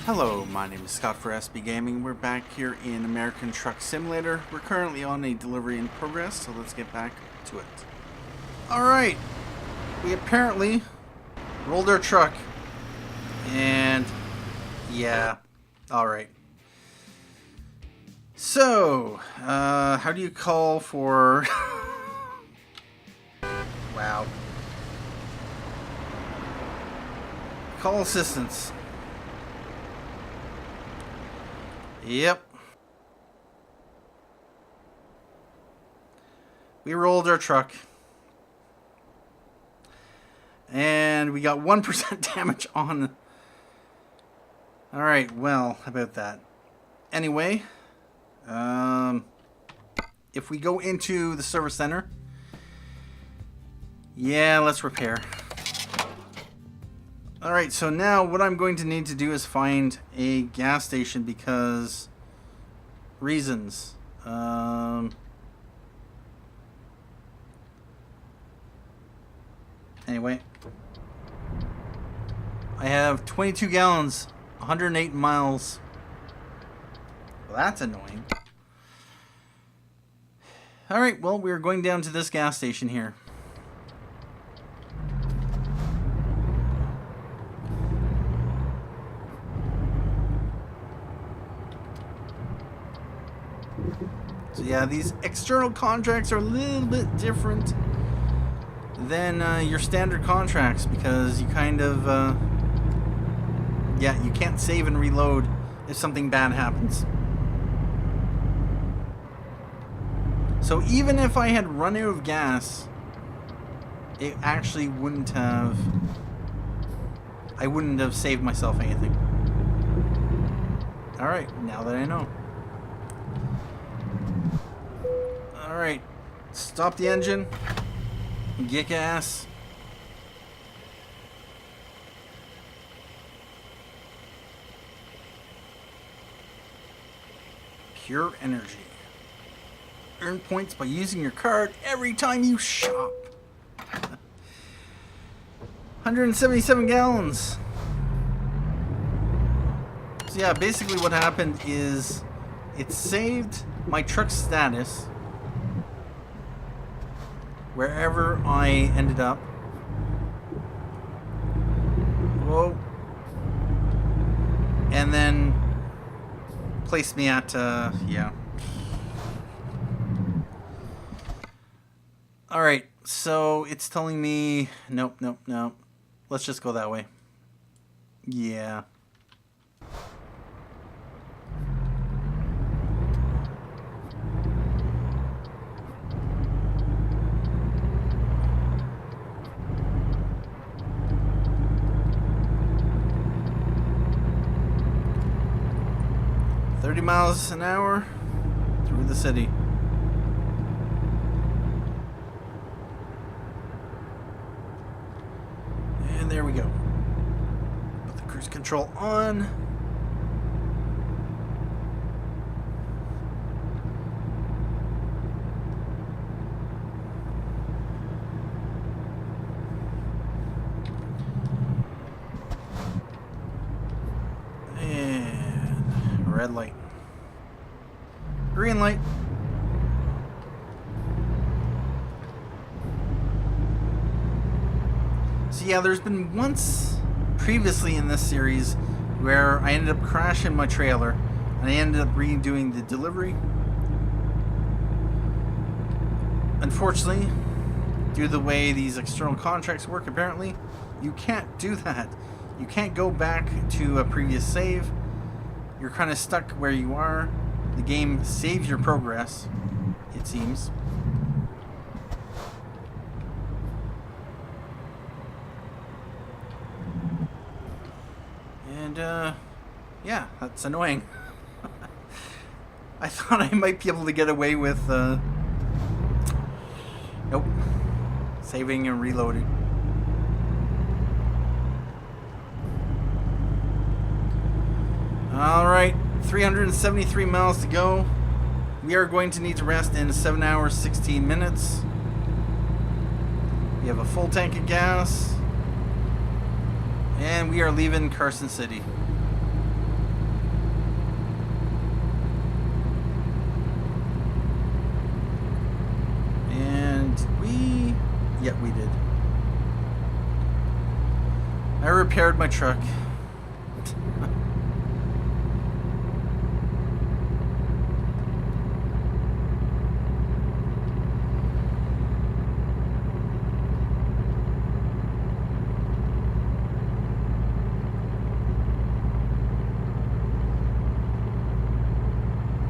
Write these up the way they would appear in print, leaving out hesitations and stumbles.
Hello, my name is Scott for SB Gaming. We're back here in American Truck Simulator. We're currently on a delivery in progress, so let's get back to it. Alright, we apparently rolled our truck, and yeah, alright. So, how do you call for... Wow. Call assistance. Yep. We rolled our truck. And we got 1% damage on... Alright, well, how about that? Anyway, if we go into the service center... Yeah, let's repair. Alright, so now what I'm going to need to do is find a gas station because... reasons. Anyway. I have 22 gallons, 108 miles. Well, that's annoying. Alright, well, we're going down to this gas station here. So yeah, these external contracts are a little bit different than your standard contracts because you kind of, yeah, you can't save and reload if something bad happens. So even if I had run out of gas, it actually wouldn't have, I wouldn't have saved myself anything. Alright, now that I know. Alright, stop the engine, get gas. Pure energy. Earn points by using your card every time you shop. 177 gallons. So yeah, basically what happened is it saved my truck status wherever I ended up. Whoa. And then placed me at, yeah. Alright, so it's telling me, nope. Let's just go that way. Yeah. Miles an hour through the city. And there we go. Put the cruise control on. And red light. Green light. So yeah, there's been once previously in this series where I ended up crashing my trailer and I ended up redoing the delivery. Unfortunately, due to the way these external contracts work, apparently, you can't do that. You can't go back to a previous save. You're kind of stuck where you are. The game saves your progress, it seems. And, yeah, that's annoying. I thought I might be able to get away with, nope. Saving and reloading. Alright. 373 miles to go. We are going to need to rest in 7 hours, 16 minutes. We have a full tank of gas. And we are leaving Carson City. Yet we did. I repaired my truck.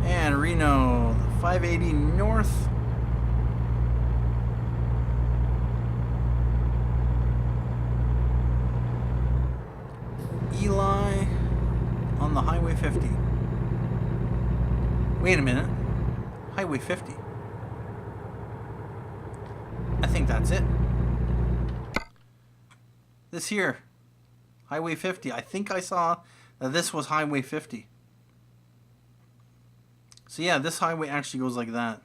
And Reno, 580 north. Eli on the Highway 50. Wait a minute. Highway 50. I think that's it. This here. Highway 50. I think I saw that this was Highway 50. So yeah, this highway actually goes like that.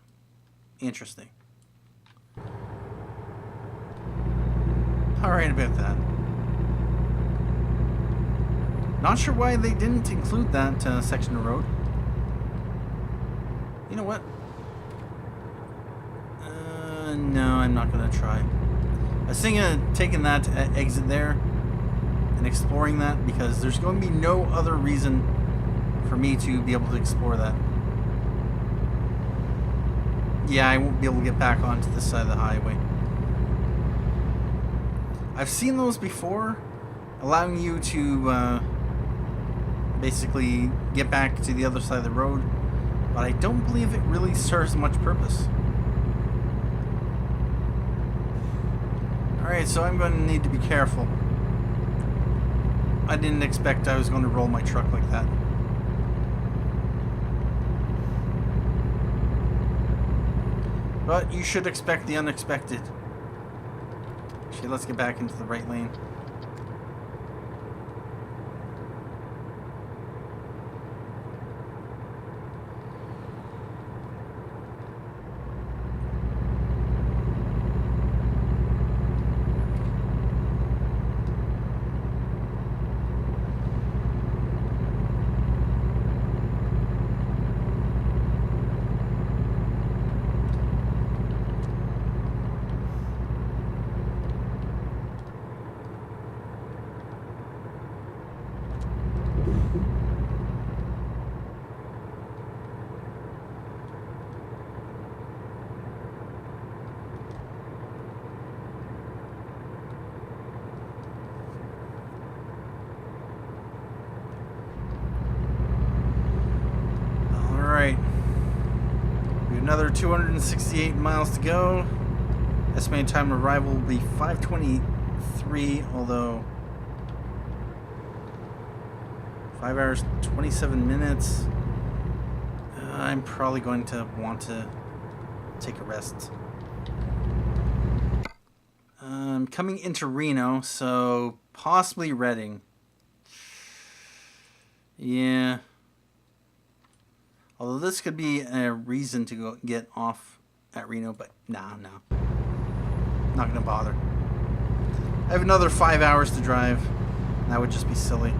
Interesting. Alright about that. Not sure why they didn't include that section of road. You know what? No, I'm not going to try. I was thinking of taking that exit there and exploring that because there's going to be no other reason for me to be able to explore that. Yeah, I won't be able to get back onto this side of the highway. I've seen those before, allowing you to basically get back to the other side of the road, but I don't believe it really serves much purpose. Alright, so I'm going to need to be careful. I didn't expect I was going to roll my truck like that. But you should expect the unexpected. Okay, let's get back into the right lane. Another 268 miles to go. Estimated time of arrival will be 5:23, although 5 hours 27 minutes. I'm probably going to want to take a rest. Coming into Reno, so possibly Redding. Yeah. Although this could be a reason to go get off at Reno, but no. Not gonna bother. I have another 5 hours to drive. That would just be silly.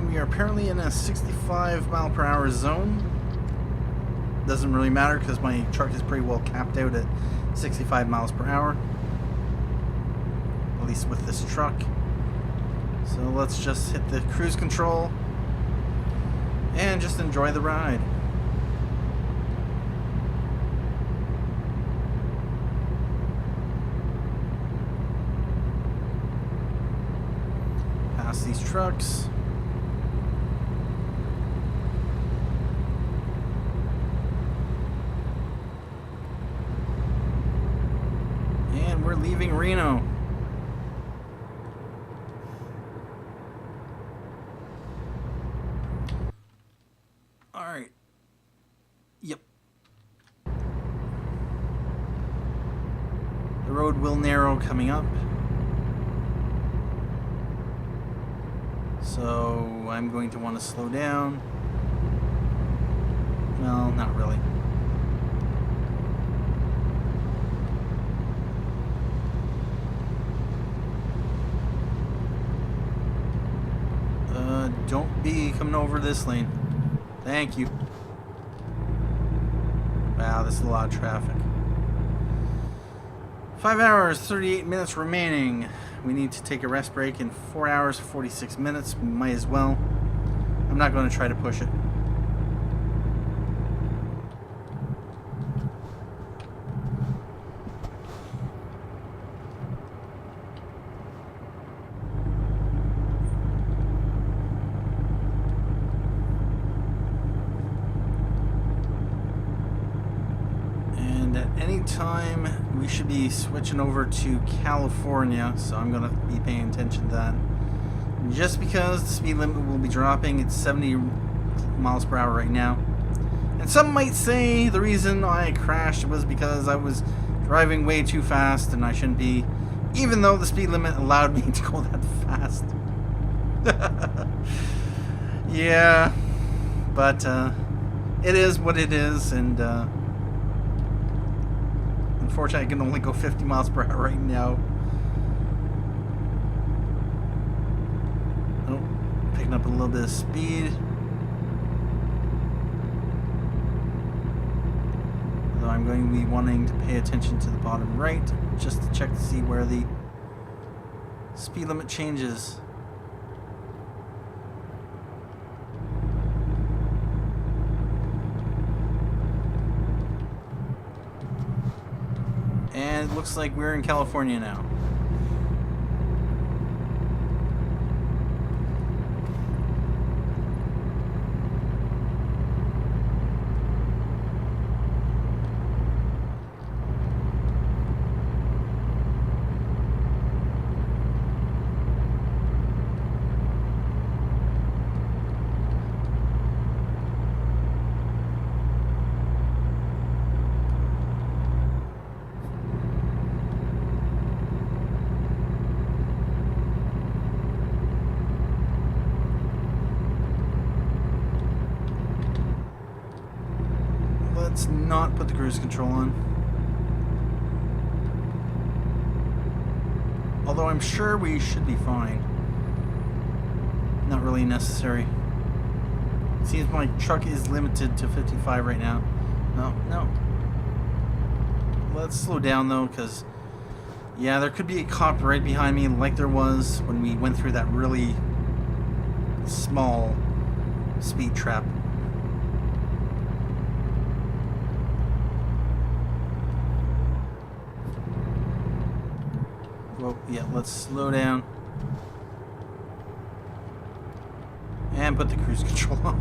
We are apparently in a 65 mile per hour zone. Doesn't really matter because my truck is pretty well capped out at 65 miles per hour. At least with this truck. So let's just hit the cruise control and just enjoy the ride. Past these trucks. We're leaving Reno. All right. Yep. The road will narrow coming up. So So I'm going to want to slow down. Well, not really. Don't be coming over this lane. Thank you. Wow, this is a lot of traffic. 5 hours, 38 minutes remaining. We need to take a rest break in 4 hours, 46 minutes. We might as well. I'm not going to try to push it. Time we should be switching over to California, so I'm going to be paying attention to that. Just because the speed limit will be dropping, it's 70 miles per hour right now. And some might say the reason I crashed was because I was driving way too fast and I shouldn't be, even though the speed limit allowed me to go that fast. Yeah, but it is what it is, and unfortunately, I can only go 50 miles per hour right now. Oh, picking up a little bit of speed. Although I'm going to be wanting to pay attention to the bottom right, just to check to see where the speed limit changes. And it looks like we're in California now. Let's not put the cruise control on. Although I'm sure we should be fine. Not really necessary. Seems my truck is limited to 55 right now. No. Let's slow down though, because yeah, there could be a cop right behind me like there was when we went through that really small speed trap. Well, yeah, let's slow down. And put the cruise control on.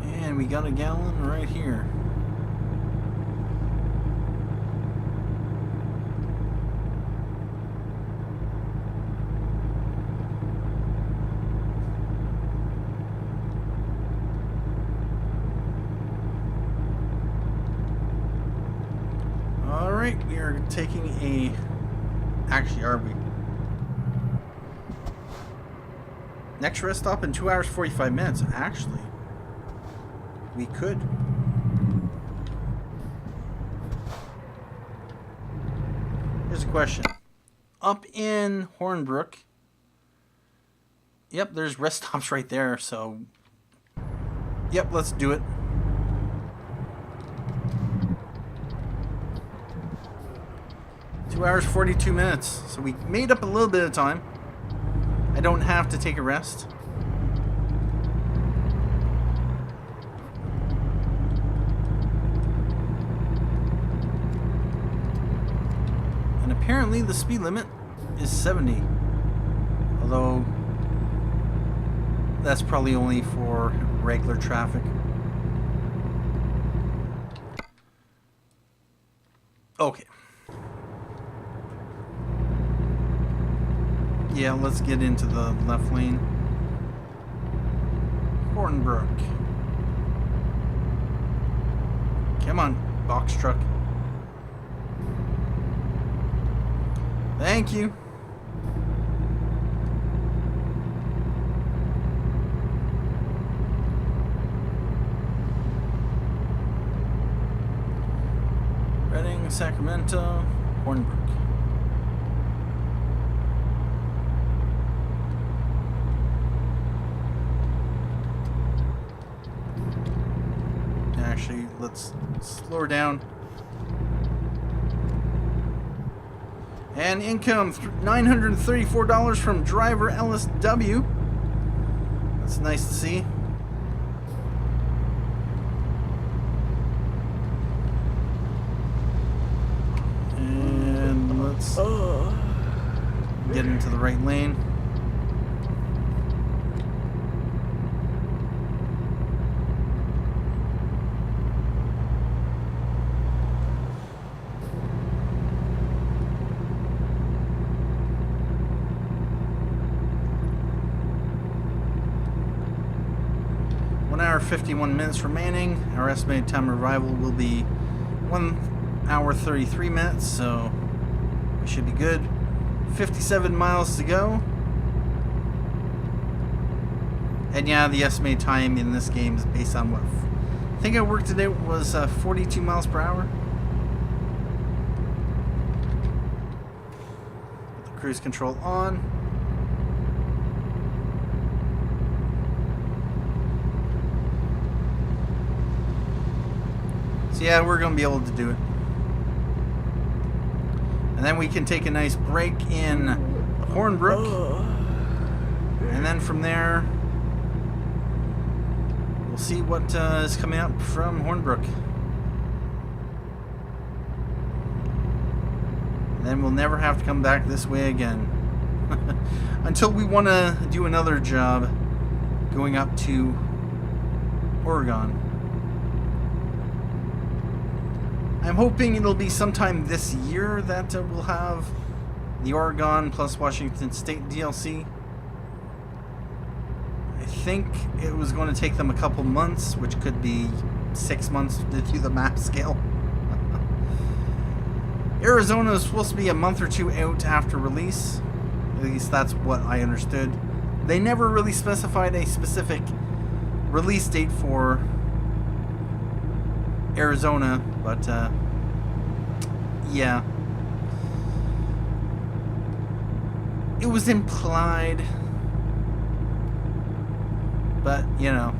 And we got a gallon right here. Alright, we are taking a... Actually, are we? Next rest stop in 2 hours 45 minutes. Actually, we could. Here's a question. Up in Hornbrook. Yep, there's rest stops right there, so... Yep, let's do it. Hours 42 minutes, so we made up a little bit of time. I don't have to take a rest. And apparently the speed limit is 70, although that's probably only for regular traffic. Okay. Yeah, let's get into the left lane. Hornbrook. Come on, box truck. Thank you. Reading, Sacramento, Hornbrook. Actually, let's slow her down. And income $934 from driver LSW. That's nice to see. And let's get into the right lane. Hour 51 minutes remaining. Our estimated time of arrival will be 1 hour 33 minutes, so we should be good. 57 miles to go. And yeah, the estimated time in this game is based on what I think I worked today was 42 miles per hour. Put the cruise control on. Yeah, we're going to be able to do it. And then we can take a nice break in Hornbrook. And then from there, we'll see what is coming up from Hornbrook. And then we'll never have to come back this way again. Until we want to do another job going up to Oregon. I'm hoping it'll be sometime this year that we'll have the Oregon plus Washington State DLC. I think it was going to take them a couple months, which could be 6 months to do the map scale. Arizona is supposed to be a month or two out after release. At least that's what I understood. They never really specified a specific release date for Arizona, but yeah, it was implied, but you know,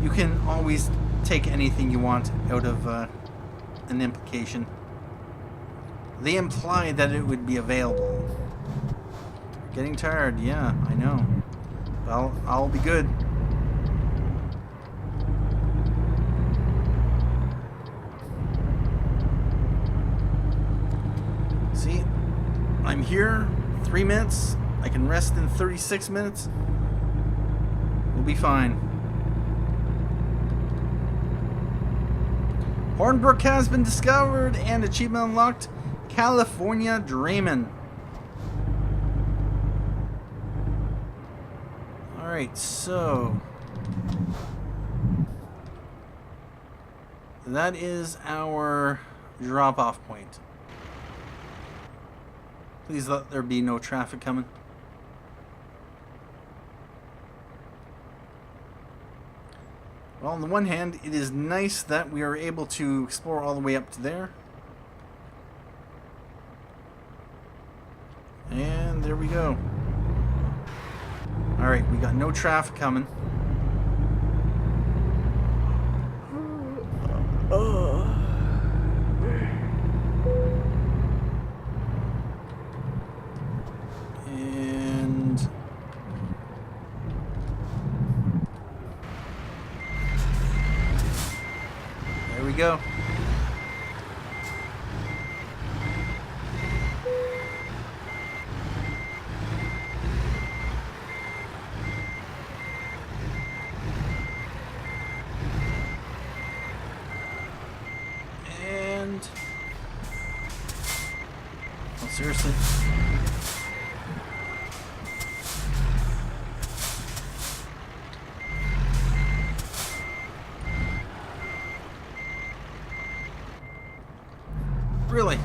you can always take anything you want out of an implication. They implied that it would be available. Getting tired, yeah, I know. Well, I'll be good. See, I'm here, 3 minutes. I can rest in 36 minutes. We'll be fine. Hornbrook has been discovered and achievement unlocked. California Dreamin'. Alright, so that is our drop-off point. Please let there be no traffic coming. Well, on the one hand, it is nice that we are able to explore all the way up to there. And there we go. Alright, we got no traffic coming. And there we go. Oh, seriously. Really?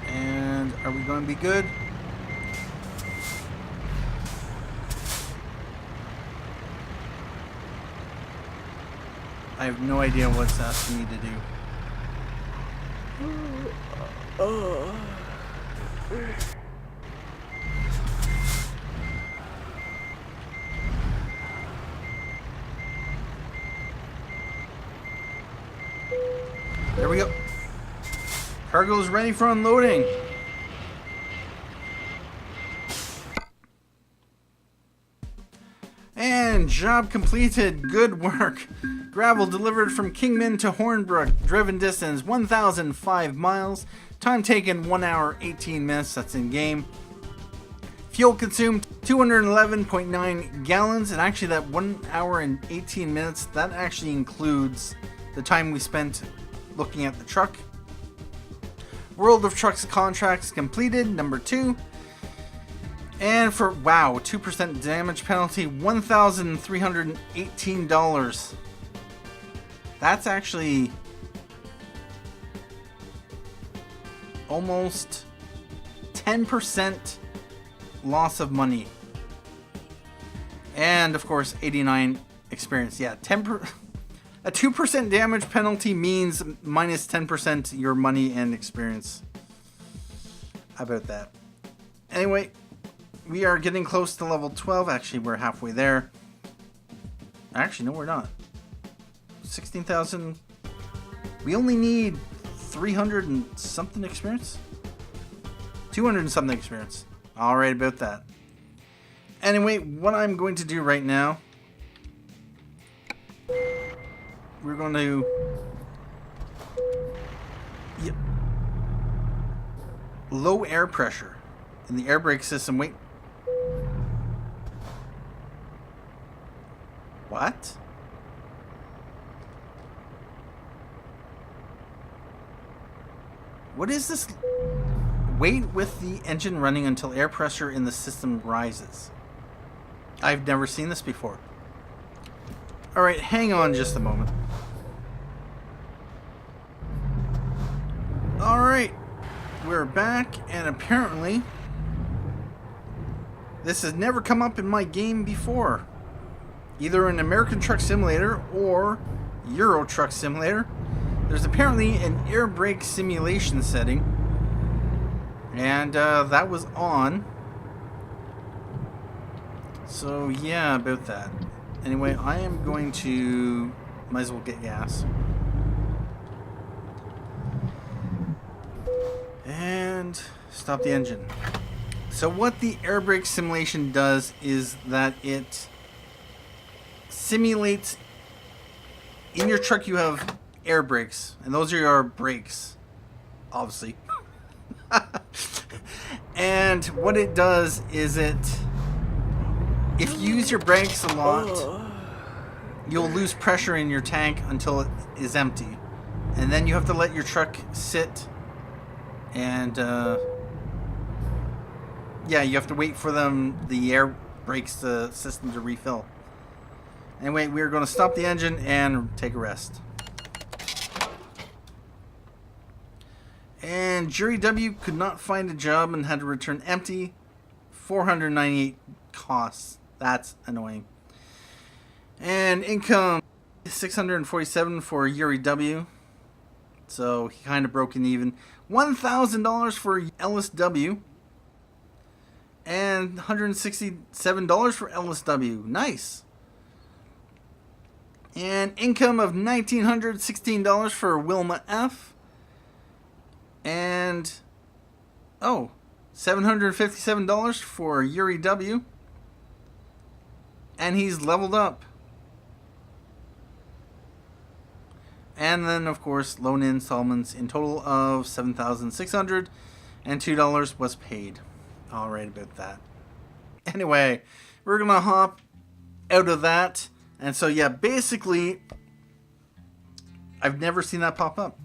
And are we going to be good? I have no idea what's asking me to do. There we go. Cargo is ready for unloading. And job completed. Good work. Gravel delivered from Kingman to Hornbrook. Driven distance 1,005 miles. Time taken 1 hour 18 minutes. That's in game. Fuel consumed 211.9 gallons. And actually that 1 hour and 18 minutes, that actually includes the time we spent looking at the truck. World of Trucks contracts completed. Number 2. And for, wow, 2% damage penalty, $1,318. That's actually almost 10% loss of money. And of course, 89 experience. Yeah, a 2% damage penalty means minus 10% your money and experience. How about that? Anyway, we are getting close to level 12. Actually, we're halfway there. Actually, no, we're not. 16,000. We only need 300 and something experience? 200 and something experience. Alright about that. Anyway, what I'm going to do right now, we're going to... Yep. Low air pressure in the air brake system. Wait. What? What is this? Wait with the engine running until air pressure in the system rises. I've never seen this before. Alright, hang on just a moment. Alright, we're back, and apparently this has never come up in my game before. Either in American Truck Simulator or Euro Truck Simulator. There's apparently an air brake simulation setting, and that was on. So yeah, about that. Anyway, I am going to... might as well get gas. And stop the engine. So what the air brake simulation does is that it simulates... in your truck you have air brakes, and those are your brakes, obviously. And what it does is if you use your brakes a lot, you'll lose pressure in your tank until it is empty, and then you have to let your truck sit, and yeah, you have to wait for the air brakes system to refill. Anyway, we're going to stop the engine and take a rest. And Jury W could not find a job and had to return empty. 498 costs. That's annoying. And income 647 for Yuri W. So he kind of broke an even. $1,000 for LSW. And $167 for LSW. Nice. And income of $1,916 for Wilma F. And, oh, $757 for Yuri W. And he's leveled up. And then, of course, loan installments in total of $7,602 was paid. All right about that. Anyway, we're going to hop out of that. And so, yeah, basically, I've never seen that pop up.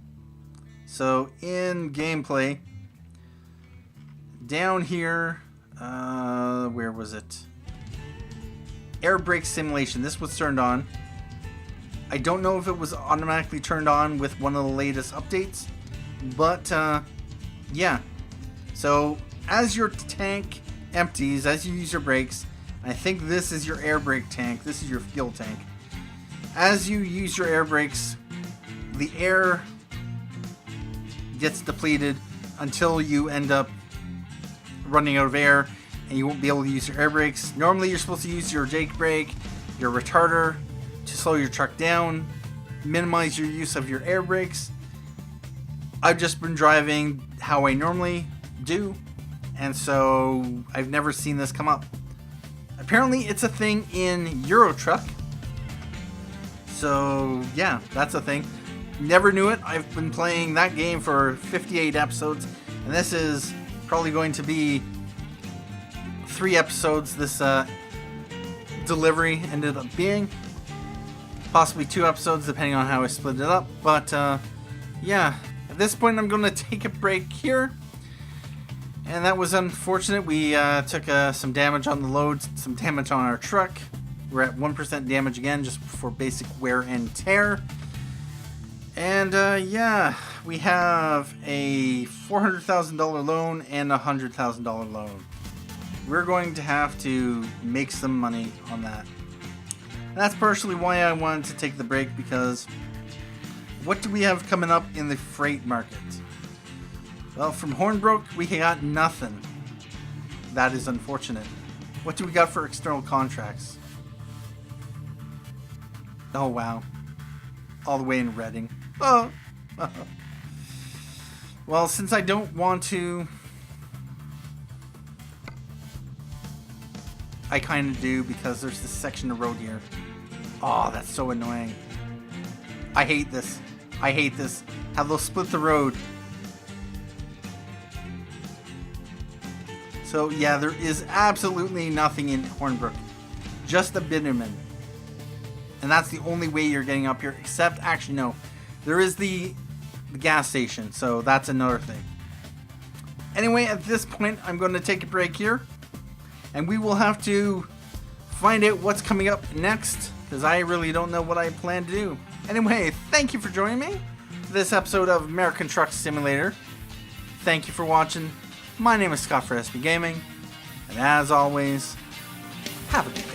So in gameplay, down here, where was it? Air brake simulation. This was turned on. I don't know if it was automatically turned on with one of the latest updates, but yeah. So as your tank empties, as you use your brakes, I think this is your air brake tank. This is your fuel tank. As you use your air brakes, the air gets depleted until you end up running out of air and you won't be able to use your air brakes. Normally you're supposed to use your Jake brake, your retarder to slow your truck down, minimize your use of your air brakes. I've just been driving how I normally do, and so I've never seen this come up. Apparently it's a thing in Euro Truck. So yeah, that's a thing. Never knew it. I've been playing that game for 58 episodes, and this is probably going to be 3 episodes this delivery ended up being. Possibly 2 episodes depending on how I split it up. But yeah, at this point I'm going to take a break here. And that was unfortunate. We took some damage on the load, some damage on our truck. We're at 1% damage again, just for basic wear and tear. And yeah, we have a $400,000 loan and a $100,000 loan. We're going to have to make some money on that. And that's partially why I wanted to take the break, because what do we have coming up in the freight market? Well, from Hornbrook, we got nothing. That is unfortunate. What do we got for external contracts? Oh, wow. All the way in Reading. Oh. Well, since I don't want to, I kind of do, because there's this section of road here. Oh, that's so annoying. I hate this. I hate this. How they'll split the road. So yeah, there is absolutely nothing in Hornbrook. Just the bitumen. And that's the only way you're getting up here, except, actually no, there is the gas station, so that's another thing. Anyway, at this point, I'm going to take a break here, and we will have to find out what's coming up next, because I really don't know what I plan to do. Anyway, thank you for joining me for this episode of American Truck Simulator. Thank you for watching. My name is Scott for SB Gaming, and as always, have a good day.